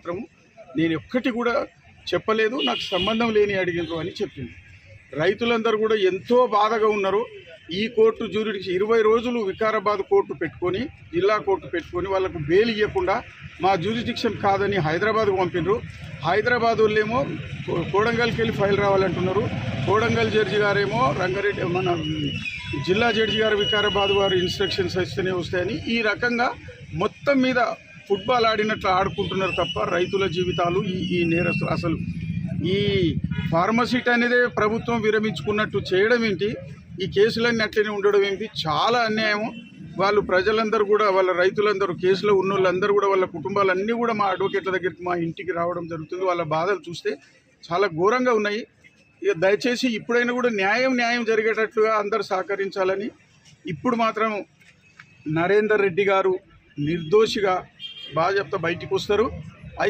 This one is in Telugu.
మాత్రం నేను ఒక్కటి కూడా చెప్పలేదు, నాకు సంబంధం లేని అడిగినరు అని చెప్పింది. రైతులందరూ కూడా ఎంతో బాధగా ఉన్నారు. ఈ కోర్టు జ్యూరిడిక్షన్ 20 రోజులు వికారాబాద్ కోర్టు పెట్టుకొని, జిల్లా కోర్టు పెట్టుకొని వాళ్ళకు బెయిల్ ఇవ్వకుండా మా జ్యూరిడిక్షన్ కాదని హైదరాబాద్కు పంపినారు. హైదరాబాద్ వాళ్ళేమో కోడంగల్కి వెళ్ళి ఫైల్ రావాలంటున్నారు. కోడంగల్ జడ్జి గారేమో రంగారెడ్డి మన జిల్లా జడ్జి గారు వికారాబాద్ వారు ఇన్స్ట్రక్షన్స్ ఇస్తేనే వస్తాయని ఈ రకంగా మొత్తం మీద ఫుట్బాల్ ఆడినట్లు ఆడుకుంటున్నారు తప్ప రైతుల జీవితాలు ఈ నేరస్తులు అసలు ఈ ఫార్మసిటీ అనేదే ప్రభుత్వం విరమించుకున్నట్టు చేయడం ఏంటి, ఈ కేసులన్నీ అట్లనే ఉండడం ఏంటి, చాలా అన్యాయం. వాళ్ళు ప్రజలందరూ కూడా వాళ్ళ రైతులందరూ కేసులో ఉన్న వాళ్ళందరూ కూడా వాళ్ళ కుటుంబాలన్నీ కూడా మా అడ్వకేట్ల దగ్గరికి మా ఇంటికి రావడం జరుగుతుంది. వాళ్ళ బాధలు చూస్తే చాలా ఘోరంగా ఉన్నాయి. ఇక దయచేసి ఇప్పుడైనా కూడా న్యాయం జరిగేటట్లుగా అందరూ సహకరించాలని. ఇప్పుడు మాత్రం నరేందర్ రెడ్డి గారు నిర్దోషిగా బాగా చెప్తా బయటికి వస్తారు.